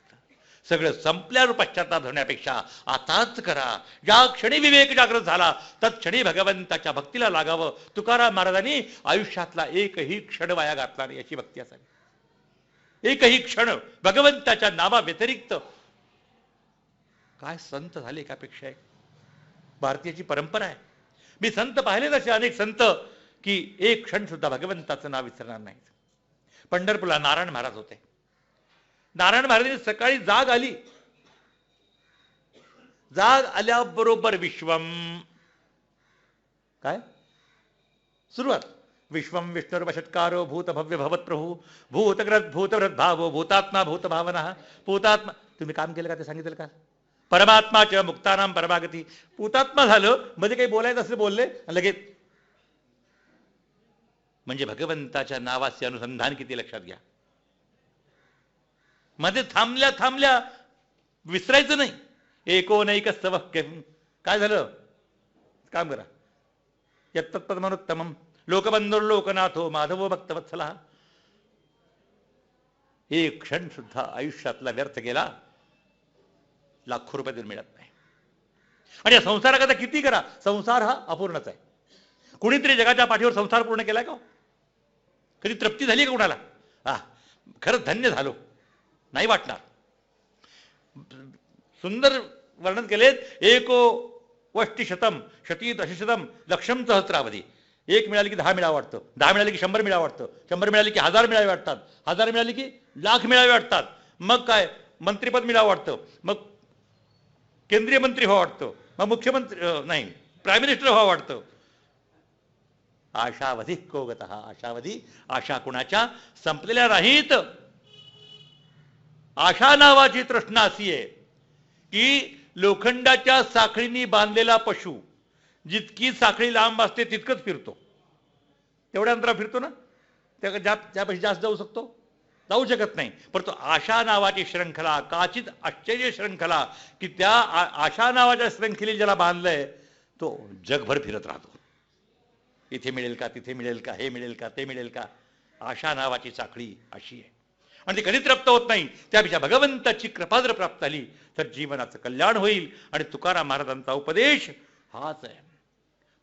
सगळं संपल्यावर पश्चाताप धरण्यापेक्षा आताच करा. ज्या क्षणी विवेक जागृत झाला तत्क्षणी भगवंताच्या भक्तीला लागावं. तुकाराम महाराजांनी आयुष्यातला एकही क्षण वाया घातला नाही याची भक्ती असावी. एकही क्षण भगवंताच्या नामा व्यतिरिक्त. काय संत झाले एकापेक्षा एक. भारतीयाची परंपरा आहे. मी संत पाहिले तसे अनेक संत की एक क्षण सुद्धा भगवंताचं नाव विसरणार नाहीत. पंढरपूरला नारायण महाराज होते. नारायण महाराजांनी सकाळी जाग आली. जाग आल्याबरोबर विश्वम काय सुरुवात. विश्वम विष्णुर्वषट्कारो भूत भव्य भवत प्रभू भूतग्रत भूतव्रत भावो भूतात्मा भूत भावना. भूतात्मा तुम्ही काम केलं का ते सांगितलं का? परमात्माच्या मुक्तानाम परमागती. भूतात्मा झालं म्हणजे काही बोलायचं असं बोलले लगेच म्हणजे भगवंताच्या नावाचे अनुसंधान किती लक्षात घ्या. मध्ये थांबल्या थांबल्या विसरायचं नाही. एकोनैक स्तव काय झालं, काम करा. यत्तत्पदमनुत्तमम लोकबंधुर्लोकनाथो माधवो भक्तवत्सला. एक क्षण सुद्धा आयुष्यातला व्यर्थ गेला लाखो रुपये देऊन मिळत नाही. आणि या संसाराकरता किती करा, संसार हा अपूर्णच आहे. कुणीतरी जगाच्या पाठीवर संसार पूर्ण केलाय का? कधी तृप्ती झाली का कुणाला? खरंच धन्य झालो नाही वाटणार. सुंदर वर्णन केलेत. एको वष्टी शतम शती दशशतम लक्षम सहस्रावधी. एक मिळाली की 10 मिळावं वाटतं, 10 मिळाली की 100 मिळावं वाटतं, 100 मिळाली की 1000 मिळावे वाटतात, 1000 मिळाली की लाख मिळावे वाटतात. मग काय मंत्रीपद मिळावं वाटतं, मग केंद्रीय मंत्री व्हावं वाटतं, मग मुख्यमंत्री नाही प्राईम मिनिस्टर व्हावं वाटतं. आशावधी कोगत. आशावधी, आशा कुणाच्या संपलेल्या नाहीत. आशा नावाची तृष्णा अशी आहे की लोखंडाच्या साखळीनी बांधलेला पशु जितकी साखळी लांब असते तितकंच फिरतो. तेवढ्या अंतरावर फिरतो ना, त्यापेक्षा जास्त जाऊ शकतो? जाऊ शकत नाही. परंतु आशा नावाची श्रंखला, काचित आश्चर्य श्रंखला, की त्या आशा नावाच्या श्रंखलेला ज्याला बांधलंय तो जगभर फिरत राहतो. इथे मिळेल का, तिथे मिळेल का, हे मिळेल का, ते मिळेल का. आशा नावाची साखळी अशी आहे आणि ती कधी तृप्त होत नाही. त्यापेक्षा भगवंताची कृपा जर प्राप्त झाली तर जीवनाचं कल्याण होईल. आणि तुकाराम महाराजांचा उपदेश हाच आहे.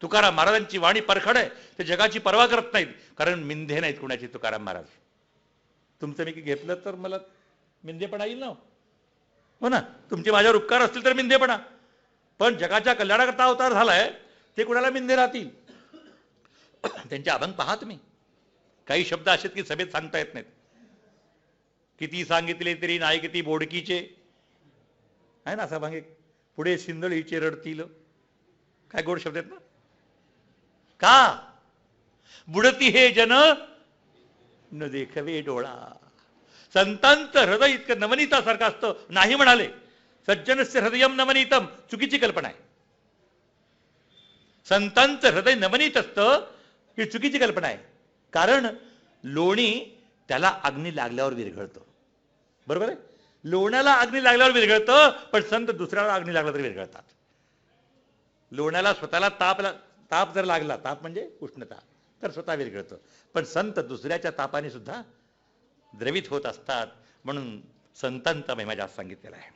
तुकाराम महाराजांची वाणी परखड आहे. ते जगाची पर्वा करत नाहीत, कारण मिंधे नाहीत कुणाची तुकाराम महाराज. तुमचं मी घेतलं तर मला मिंधेपणा येईल ना, हो ना. तुमचे माझ्यावर उपकार असतील तर मिंधेपणा, पण जगाच्या कल्याणाकरता अवतार झालाय ते कुणाला मिंधे राहतील. त्यांचे अभंग पहा तुम्ही. काही शब्द असेत की सभेत सांगता येत नाहीत. किती सांगितले तरी नाही किती बोडकीचे आहे ना असा अभंग एक. पुढे सिंदळीचे रडतील. काय गोड शब्द आहेत ना. का बुडती हे जन न देखवे डोळा. संतांचं हृदय इतकं नवनीतासारखं असतं नाही म्हणाले. सज्जनस्य हृदयम नवनीतम चुकीची कल्पना आहे. संतांचं हृदय नवनीत असतं ही चुकीची कल्पना आहे. कारण लोणी त्याला अग्नी लागल्यावर विरघळतं, बरोबर आहे. लोण्याला अग्नी लागल्यावर विरघळतं, पण संत दुसऱ्याला अग्नी लागला तरी विरघळतात. लोण्याला स्वतःला ताप जर लागला, ताप म्हणजे उष्णता, तर स्वतः विरघळतं. पण संत दुसऱ्याच्या तापाने सुद्धा द्रवित होत असतात. म्हणून संतांचा महिमा जास्त सांगितलेला आहे.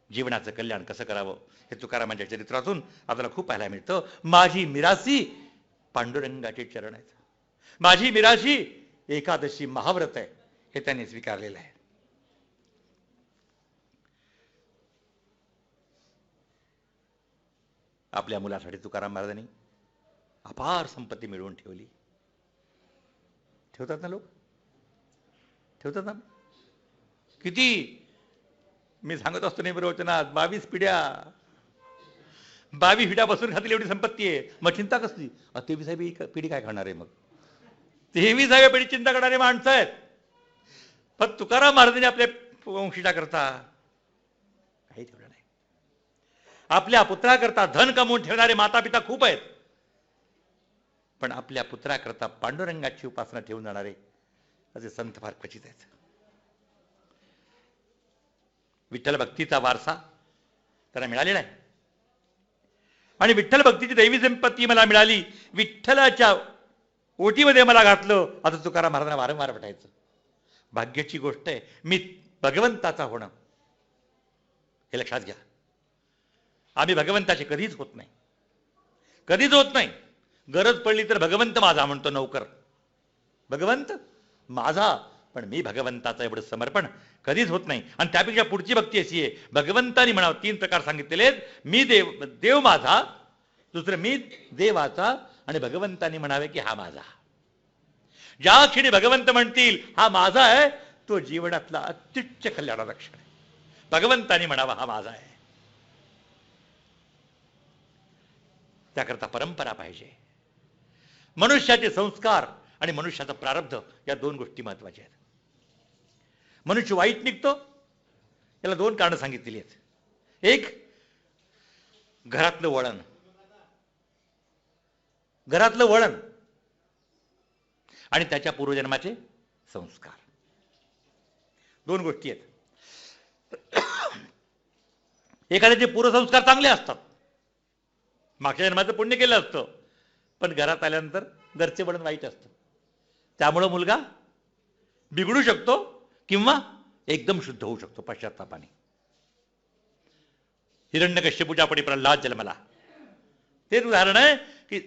जीवनाचं कल्याण कसं करावं हे तुकारामांच्या चरित्रातून आपल्याला खूप पाहायला मिळतं. माझी मिरासी पांडुरंगाचे चरण आहेत. माझी मिराशी एकादशी महाव्रत आहे हे त्यांनी स्वीकारलेलं आहे. आपल्या मुलासाठी तुकाराम महाराजांनी अपार संपत्ती मिळवून ठेवली. ठेवतात ना लोक, ठेवतात ना. किती मी सांगत असतो नाही प्रवचनात, 22 पिढ्या, 22 पिढ्या बसून खातील एवढी संपत्ती आहे. मग चिंता कसली? 23वी पिढी काय खाणार आहे? मग 23व्या पिढी चिंता करणारे माणसं आहेत. पण तुकाराम महाराजांनी आपल्या वंशीच्या करता काही ठेवलं नाही. आपल्या पुत्राकरता धन कमवून ठेवणारे माता पिता खूप आहेत, पण आपल्या पुत्राकरता पांडुरंगाची उपासना ठेवून जाणारे असे संत फार क्वचित आहेत. विठ्ठल भक्तीचा वारसा त्यांना मिळालेला आहे आणि विठ्ठल भक्तीची दैवी संपत्ती मला मिळाली. विठ्ठलाच्या ओटीमध्ये मला घातलं. आता तुकाराम महाराजांना वारंवार वाटायचं भाग्याची गोष्ट आहे मी भगवंताचा होणं. हे लक्षात घ्या. आम्ही भगवंताचे कधीच होत नाही, कधीच होत नाही. गरज पडली तर भगवंत माझा म्हणतो नौकर, भगवंत माझा, पण मी भगवंताचं एवढं समर्पण कधीच होत नाही. आणि त्यापेक्षा पुढची भक्ती अशी आहे, भगवंतानी म्हणावं 3 प्रकार सांगितलेले आहेत. मी देव माझा, दुसरं मी देवाचा, आणि भगवंतानी म्हणावे की हा माझा. ज्या क्षणी भगवंत म्हणतील हा माझा आहे, तो जीवनातला अत्युच्च कल्याणाचा क्षण आहे. भगवंतानी म्हणावा हा माझा आहे. त्याकरता परंपरा पाहिजे. मनुष्याचे संस्कार आणि मनुष्याचा प्रारब्ध या 2 गोष्टी महत्वाच्या आहेत. मनुष्य वाईट निघतो, याला 2 कारणं सांगितलेली आहेत. एक, घरातलं वळण. घरातलं वळण आणि त्याच्या पूर्वजन्माचे संस्कार, दोन गोष्टी आहेत. एखाद्याचे पूर्वसंस्कार चांगले असतात, मागच्या जन्माचं पुण्य केलं असतं, पण घरात आल्यानंतर घरचे वळण वाईट असतं. त्यामुळं मुलगा बिघडू शकतो किंवा एकदम शुद्ध होऊ शकतो पश्चात्तापाने. हिरण्यकश्यपूच्या पोटी प्रल्हाद जन्मला, तेच उदाहरण आहे की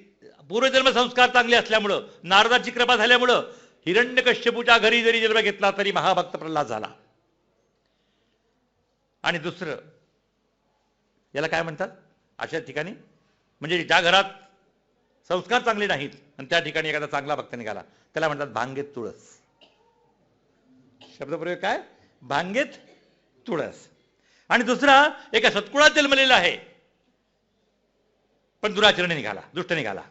पूर्वजन्म संस्कार चांगले असल्यामुळं, नारदाची कृपा झाल्यामुळं हिरण्यकश्यपूच्या घरी जरी जन्म घेतला तरी महाभक्त प्रल्हाद झाला. आणि दुसरं, याला काय म्हणतात अशा ठिकाणी, म्हणजे ज्या घरात संस्कार चांगले नाहीत आणि त्या ठिकाणी एखादा चांगला भक्त निघाला, त्याला म्हणतात भांगेत तुळस. शब्दप्रयोग काय? भांगेत तुळस. आणि दुसरा, एका सत्कुळात जन्मलेला आहे पण दुराचरण निघाला, दुष्ट निघाला,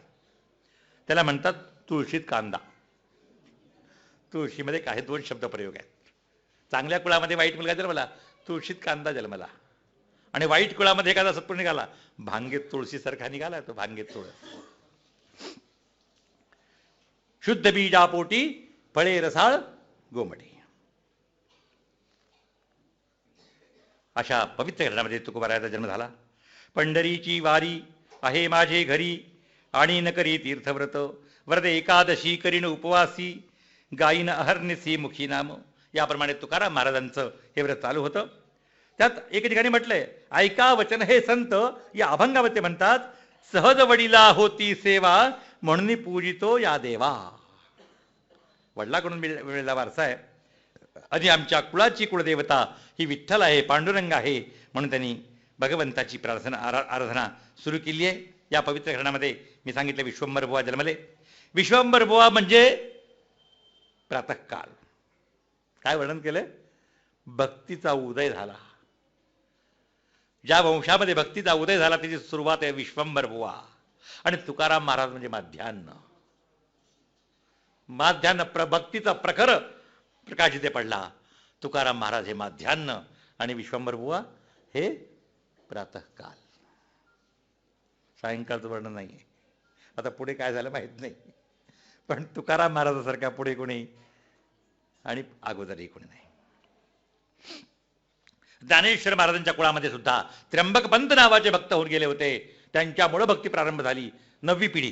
त्याला म्हणतात तुळशीत कांदा. तुळशीमध्ये काही दोन शब्दप्रयोग आहेत. चांगल्या कुळामध्ये वाईट मुलगा जन्मला, तुळशीत कांदा जन्मला. आणि वाईट कुळामध्ये एखादा सत्कुळ निघाला, भांगेत तुळशीसारखा निघाला, तो भांगेत तुळस. शुद्ध बीजापोटी फळे रसाळ गोमटी. अशा पवित्र घरामध्ये तुकोबारायाचा जन्म झाला. पंढरीची वारी आहे माझे घरी, आणि न करी तीर्थव्रत, व्रत एकादशी करीन उपवासी, गायीन अहर्निसी मुखी नाम. याप्रमाणे तुकाराम महाराजांचं हे व्रत चालू होतं. त्यात एके ठिकाणी म्हटलंय, ऐका वचन हे संत, या अभंगामध्ये म्हणतात, सहज वडिला होती सेवा, म्हणून पूजितो या देवा. वडिलाकडून मिळालेला वारसा आहे. आधी आमच्या कुळाची कुळदेवता ही विठ्ठल आहे, पांडुरंग आहे, म्हणून त्यांनी भगवंताची प्रार्थना आराधना सुरू केली आहे. या पवित्र घराण्यामध्ये मी सांगितलं विश्वंभर बुवा जन्मले. विश्वंभर बुवा म्हणजे प्रातःकाळ. काय वर्णन केलंय? भक्तीचा उदय झाला. ज्या वंशामध्ये भक्तीचा उदय झाला त्याची सुरुवात आहे विश्वंभर बुवा. आणि तुकाराम महाराज म्हणजे माध्यान्ह. माध्यान्ह भक्तीचा प्रखर प्रकाश जिथे पडला, तुकाराम महाराज हे माध्यान्ह आणि विश्वंभर बुवा हे प्रातःकाल. सायंकाळचं वर्णन नाही आहे. आता पुढे काय झालं माहित नाही, पण तुकाराम महाराजासारखा पुढे कोणी आणि अगोदरही कोणी नाही. ज्ञानेश्वर महाराजांच्या कुळामध्ये सुद्धा त्र्यंबक पंत नावाचे भक्त होऊन गेले होते. त्यांच्यामुळे भक्ती प्रारंभ झाली. 9वी पिढी,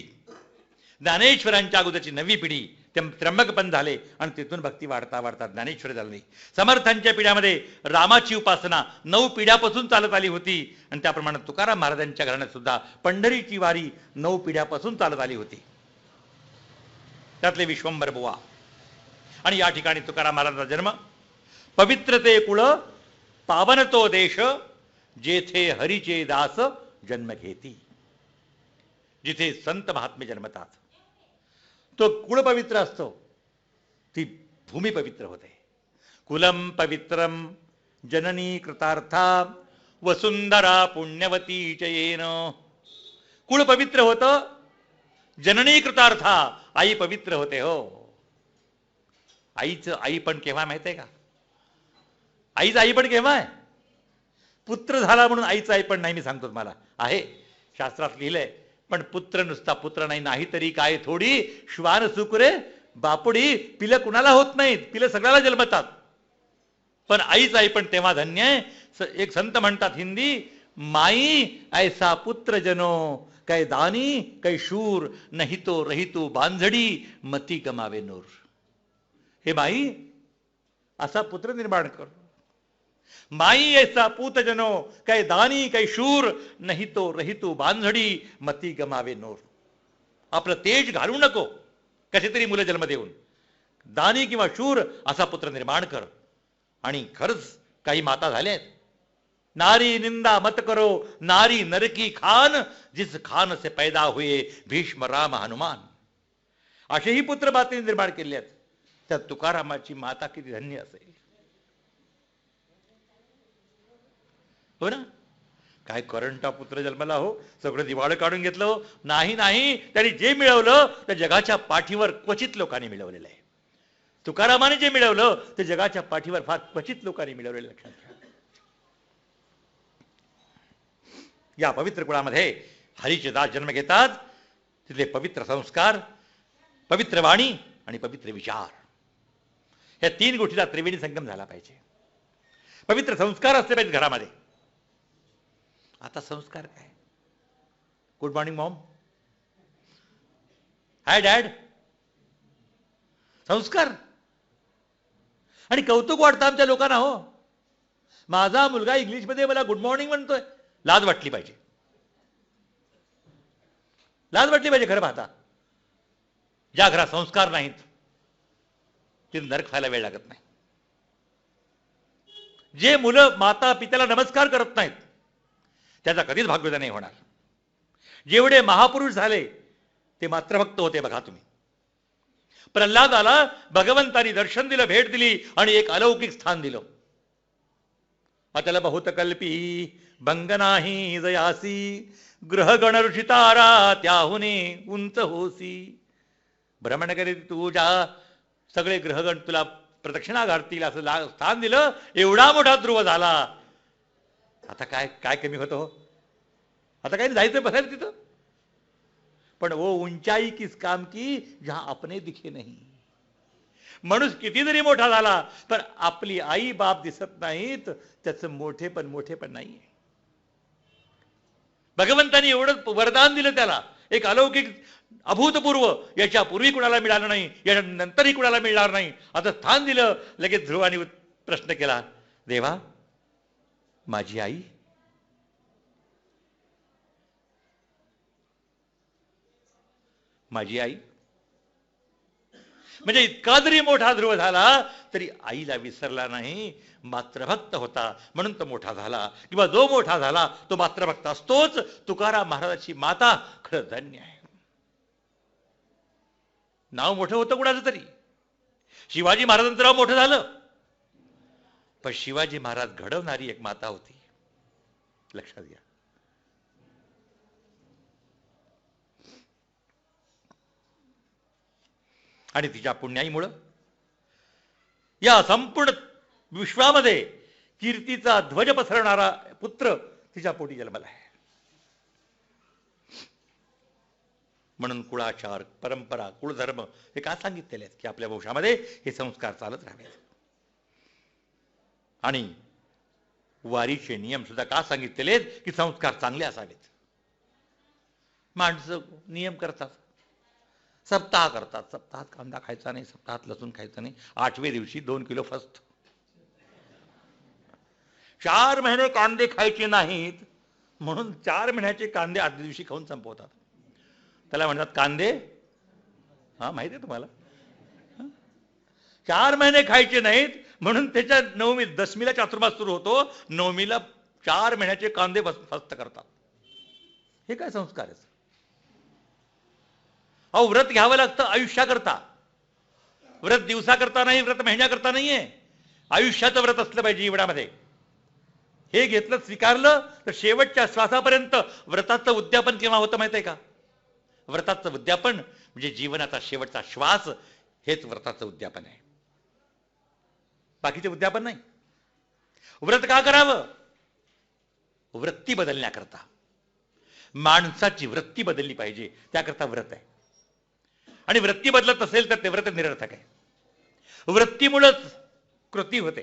ज्ञानेश्वरांच्या अगोदरची 9वी पिढी त्र्यंबक पंत झाले आणि तिथून भक्ती वाढता वाढता ज्ञानेश्वर झाली. समर्थांच्या पिढ्यामध्ये रामाची उपासना 9 पिढ्यापासून चालत आली होती. आणि त्याप्रमाणे तुकाराम महाराजांच्या घराण्यात सुद्धा पंढरीची वारी 9 पिढ्यापासून चालत आली होती. त्यातले विश्वंभर बुवा. आणि या ठिकाणी तुकाराम महाराजांचा जन्म. पवित्रते कुळ पावन तो देश, जेथे हरीचे दास जन्म घेती. जिथे संत महात्मे जन्मतात तो कुळ पवित्र असतो, ती भूमी पवित्र होते. कुलम पवित्रम जननी कृतार्था, वसुंधरा पुण्यवती चयेन. कुळ पवित्र होतं, जननी कृतार्था, आई पवित्र होते. हो, आईचं आई पण केव्हा माहित आहे का? आईचं आई पण केव्हा आहे? पुत्र झाला म्हणून आईचं आई पण नाही, मी सांगतो तुम्हाला, आहे शास्त्रात लिहिलंय. पण पुत्र नुसता पुत्र नाही, नाही तरी काय थोडी श्वान सुकुरे बापुडी. पिलं कुणाला होत नाहीत, पिलं सगळ्याला जन्मतात, पण आईच आई पण तेव्हा धन्य आहे. एक संत म्हणतात हिंदी, माई ऐसा पुत्र जनो, कै दानी कै शूर, नाही तो रहितो बांझडी, मती गमावे नूर. हे बाई, असा पुत्र निर्माण कर. माई ऐसा पूत जनो, कै दानी कै शूर, नाही तो रहितो बांझडी, मती गमावे नूर. आपलं तेज घालू नको कसे तरी मुलं जन्म देऊन. दानी किंवा शूर असा पुत्र निर्माण कर. आणि खरंच काही माता झाल्यात, नारी निंदा मत करो, नारी नरकी खान, जिस खान से पैदा हुए भीष्म राम हनुमान. असेही पुत्र मातेने निर्माण केले आहेत. त्या तुकारामाची माता किती धन्य असेल, हो ना. काय करंटा पुत्र जन्मला हो, सगळं दिवाळं काढून घेतलं हो. नाही नाही, त्यांनी जे मिळवलं त्या जगाच्या पाठीवर क्वचित लोकांनी मिळवलेलं आहे. तुकारामाने जे मिळवलं ते जगाच्या पाठीवर फार क्वचित लोकांनी मिळवलेलं. लक्षात घ्या. या पवित्र कुळामध्ये हरीचे दास जन्म घेतात. तिथले पवित्र संस्कार, पवित्र वाणी आणि पवित्र विचार, या तीन गोष्टीचा त्रिवेणी संगम झाला पाहिजे. पवित्र संस्कार असले पाहिजे घरामध्ये. आता संस्कार काय? गुड मॉर्निंग मॉम, हाय डॅड, संस्कार. आणि कौतुक वाटतं आमच्या लोकांना. हो, माझा मुलगा इंग्लिशमध्ये मला गुड मॉर्निंग म्हणतोय. लाज वाटली पाहिजे, लाज वाटली पाहिजे. खरं पाहता ज्या घरात संस्कार नाहीत तिथे नरक खायला वेळ लागत नाही. जे मुलं माता पित्याला नमस्कार करत नाहीत त्याचा कधीच भाग्योदय नाही होणार. जेवढे महापुरुष झाले ते मात्रभक्त होते. बघा तुम्ही, प्रल्हादाला भगवंतानी दर्शन दिलं, भेट दिली आणि एक अलौकिक स्थान दिलं. अतल बहुत कल्पी भंग नाही जयासी, ग्रहगण ऋषी तारा त्याहुने उंच होसी. भ्रमण करीत तुझ्या सगळे ग्रहगण तुला प्रदक्षिणा घालतील असं स्थान दिलं. एवढा मोठा ध्रुव झाला. आता काय काय कमी होतो? आता काय जायचं बसायला तिथं. पण वो ऊंचाई किस काम की जहां अपने दिखे नाही. माणूस किती जरी मोठा झाला पण आपली आई बाप दिसत नाहीत, त्याचं मोठेपण नाहीये. भगवंतानी एवढं वरदान दिलं त्याला, एक अलौकिक अभूतपूर्व, याच्या पूर्वी कुणाला मिळालं नाही, याच्या नंतरही कुणाला मिळणार नाही. आता स्थान दिलं. लगेच ध्रुवाने प्रश्न केला, देवा माझी आई? माझी आई म्हणजे इतका जरी मोठा ध्रुव झाला तरी आईला विसरला नाही. मात्रभक्त होता म्हणून तो मोठा झाला. किंवा जो मोठा झाला तो मात्रभक्त असतोच. तुकाराम महाराजाची माता खरं धन्य आहे. नाव मोठं होतं कुणाचं तरी. शिवाजी महाराजांचं नाव मोठं झालं, पण शिवाजी महाराज घडवणारी एक माता होती. लक्षात घ्या. आणि तिच्या पुण्याईमुळं या संपूर्ण विश्वामध्ये कीर्तीचा ध्वज पसरणारा पुत्र तिच्या पोटी जन्मला आहे. म्हणून कुळाचार, परंपरा, कुळधर्म हे का सांगितलेले आहेत की आपल्या वंशामध्ये हे संस्कार चालत राहावेत. आणि वारीचे नियम सुद्धा का सांगितलेले आहेत की संस्कार चांगले असावेत. माणसं नियम करतात, सप्ताह करतात. सप्ताहात कांदा खायचा नाही, सप्ताहात लसूण खायचं नाही, 8व्या दिवशी 2 किलो फस्त. 4 महिने कांदे खायचे नाहीत म्हणून 4 महिन्याचे कांदे 8व्या दिवशी खाऊन संपवतात. त्याला म्हणतात कांदे. हा, माहिती आहे तुम्हाला? 4 महिने खायचे नाहीत म्हणून त्याच्या 9वी, 10मीला चातुर्मास सुरू होतो, 9मीला 4 महिन्याचे कांदे फस्त करतात. हे काय संस्कार आहे? अहो, व्रत घ्यावं लागतं आयुष्याकरता. व्रत दिवसाकरता नाही, व्रत महिन्याकरता नाहीये. आयुष्याचं व्रत असलं पाहिजे जीवनामध्ये. हे घेतलं, स्वीकारलं तर शेवटच्या श्वासापर्यंत व्रताचं उद्यापन केव्हा होतं माहित आहे का? व्रताचं उद्यापन म्हणजे जीवनाचा शेवटचा श्वास, हेच व्रताचं उद्यापन आहे. बाकीचे उद्यापन नाही. व्रत का करावं? वृत्ती बदलण्याकरता. माणसाची वृत्ती बदलली पाहिजे, त्याकरता व्रत आहे. आणि वृत्ती बदलत असेल तर ते व्रत निरर्थक आहे. वृत्तीमुळेच कृती होते.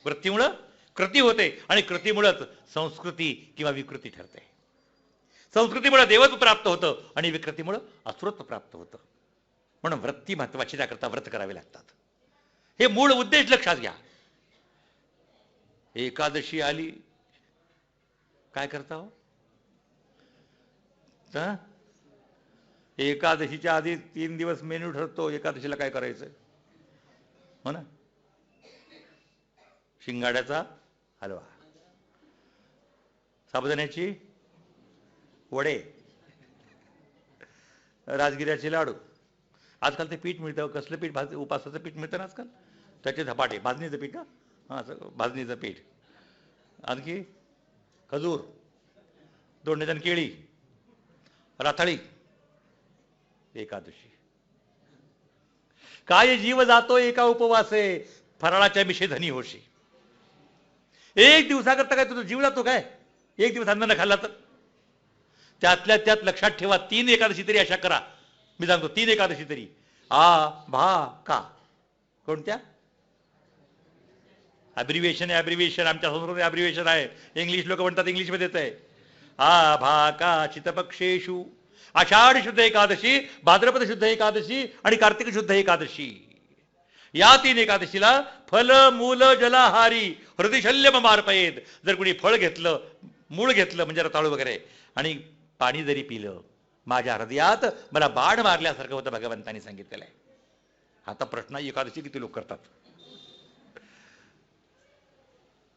वृत्तीमुळं कृती होते आणि कृतीमुळेच संस्कृती किंवा विकृती ठरते. संस्कृतीमुळे देवत्व प्राप्त होतं आणि विकृतीमुळे असुरत्व प्राप्त होतं. म्हणून वृत्ती महत्वाची, त्याकरता व्रत करावे लागतात. हे मूळ उद्देश लक्षात घ्या. एकादशी आली, काय करता हो? एकादशीच्या आधी 3 दिवस मेन्यू ठरतो. एकादशीला काय करायचंय, हो ना? शिंगाड्याचा हलवा, साबुदाण्याची वडे, राजगिऱ्याचे लाडू. आजकाल ते पीठ मिळतं. कसलं पीठ? उपासाचं पीठ मिळतं ना आजकाल. त्याचे धपाटे, भाजणीचं पीठ. हा, भाजणीचं पीठ. आणखी खजूर, दोंडेजण केळी, राताळी. एकादशी काय जीव जातो एका उपवासे, फराळाच्या मिशे धनी होशी. एक दिवसाकरता काय तुझा जीव जातो काय? एक दिवस अन्न न खाल्ला तर त्यातल्या त्यात लक्षात ठेवा, 3 एकादशी तरी अशा करा. मी सांगतो 3 एकादशी तरी. आ भा का कोणत्या? अब्रिव्हिएशन आहे, अब्रिव्हिएशन. आमच्या संस्कृतीत अब्रिव्हिएशन आहे. इंग्लिश लोक म्हणतात इंग्लिशमध्ये येत आहे. आ भा का चितपक्षेषु आषाढ शुद्ध एकादशी, भाद्रपद शुद्ध एकादशी आणि कार्तिक शुद्ध एकादशी. या 3 एकादशीला फल मूल जलाहारी हृदयशल्य मार्पयेत. जर कुणी फळ घेतलं, मूळ घेतलं म्हणजे रताळू वगैरे, आणि पाणी जरी पिलं, माझ्या हृदयात मला बाण मारल्यासारखं होतं, भगवंतांनी सांगितलेलं आहे. आता प्रश्न, एकादशी किती लोक करतात?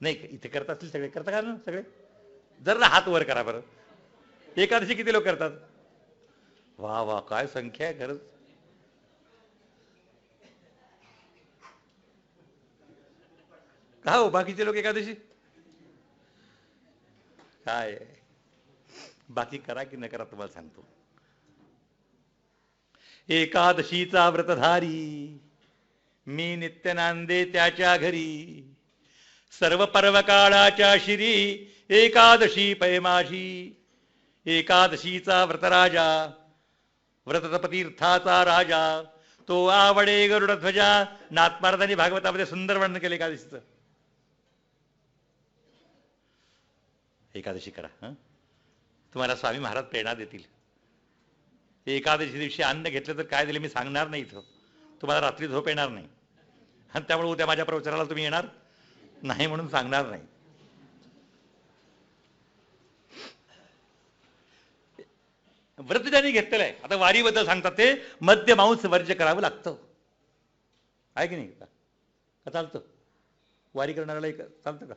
नाही इथे करत असतील सगळे, करता का ना सगळे? जर हात वर करा बरं. एकादशी किती लोक करतात? वा वा, काय संख्या आहे खरंच. का हो बाकीचे लोक एकादशी काय? बाकी करा की न करा तुम्हाला सांगतो. एकादशीचा व्रतधारी मी नित्य नांदे त्याच्या घरी. सर्व पर्व काळाच्या शिरी एकादशी पैमाशी. एकादशीचा व्रतराजा, व्रततपतीर्थाचा राजा, तो आवडे गरुडध्वजा. नाथमार्गांनी भागवतामध्ये सुंदर वर्णन केले एकादशीचं. एकादशी करा. तुम्हाला स्वामी महाराज प्रेरणा देतील. एकादशी दिवशी अन्न घेतलं तर काय दिले मी सांगणार नाही इथं. तुम्हाला रात्री झोप येणार नाही, आणि त्यामुळे उद्या माझ्या प्रवचनाला तुम्ही येणार नाही म्हणून सांगणार नाही. व्रत ज्यांनी घेतलेलं आहे, आता वारीबद्दल सांगतात ते मद्य मांस वर्ज्य करावं लागतं. आहे की नाही? का चालतं? वारी करणाऱ्याला चालतं का?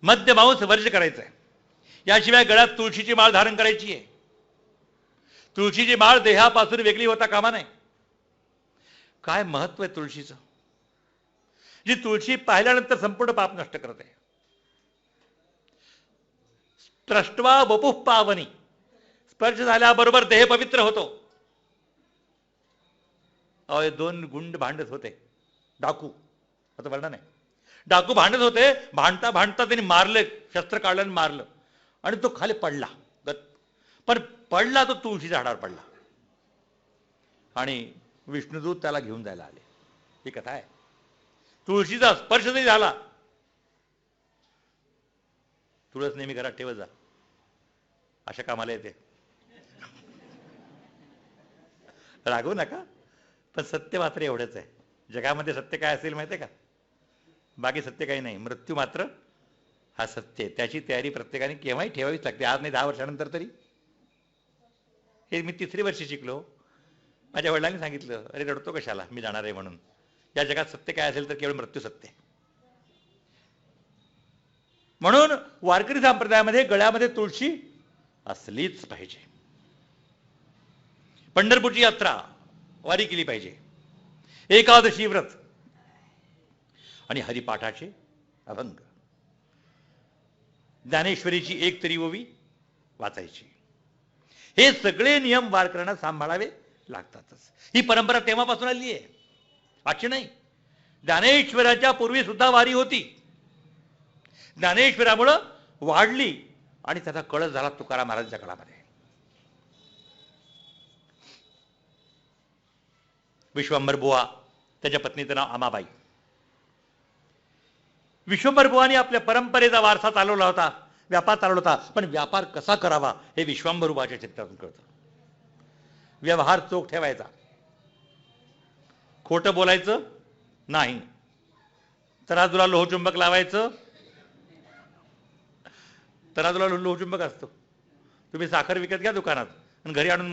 मद्य मांस वर्ज्य करायचं आहे. याशिवाय गळ्यात तुळशीची माळ धारण करायची आहे. तुळशीची माळ देहापासून वेगळी होता कामा नये. काय महत्व आहे तुळशीचं? जी तुळशी पाहिल्यानंतर संपूर्ण पाप नष्ट करते. स्पृष्ट्वा वपुः पावनी, स्पर्श झाल्याबरोबर देह पवित्र होतो. अहो 2 गुंड भांडत होते, डाकू, आता वर्णन नाही. डाकू भांडत होते, भांडता भांडता त्यांनी मारले, शस्त्र काढलं आणि मारलं, आणि तो खाली पडला. पण पडला तो तुळशीच्या झाडावर पडला, आणि विष्णुदूत त्याला घेऊन जायला आले. ही कथा आहे. तुळशीचा स्पर्श जरी झाला, तुळस नेहमी घरात ठेवत जा, अशा कामाला येते. रागवू नका, पण सत्य मात्र एवढंच आहे. जगामध्ये सत्य काय असेल माहिती आहे का? बाकी सत्य काही नाही. मृत्यू मात्र हा सत्य आहे. त्याची तयारी प्रत्येकाने केव्हाही ठेवावीच लागते. आज नाही 10 वर्षानंतर तरी. हे मी 3री वर्षी शिकलो. माझ्या वडिलांनी सांगितलं, अरे रडतो कशाला, मी जाणार आहे म्हणून. या जगात सत्य काय असेल तर केवळ मृत्यू सत्य. म्हणून वारकरी संप्रदायामध्ये गळ्यामध्ये तुळशी असलीच पाहिजे. पंढरपूरची यात्रा वारी केली पाहिजे. एकादशी व्रत आणि हरिपाठाचे अभंग. ज्ञानेश्वरीची 1 तरी ओवी वाचायची. हे सगळे नियम वारकऱ्यांना सांभाळावे लागतातच. ही परंपरा तेव्हापासून आली आहे, आजची नाही. ज्ञानेश्वराच्या पूर्वी सुद्धा वारी होती. ज्ञानेश्वरामुळं वाढली, आणि त्याचा कळस झाला तुकाराम महाराजांच्या काळामध्ये. विश्वंभर बुवा, त्याच्या पत्नीचं नाव आमाबाई. विश्वंभर बुवानी आपल्या परंपरेचा वारसा चालवला होता, व्यापार चालवला होता. पण व्यापार कसा करावा हे विश्वंभर बुवाच्या चित्रातून कळतं. व्यवहार चोख ठेवायचा, खोटं बोलायचं नाही, तराजूला लोहचुंबक लावायचं. तराजूला लोहचुंबक असतो. तुम्ही साखर विकत घ्या दुकानात आणि घरी आणून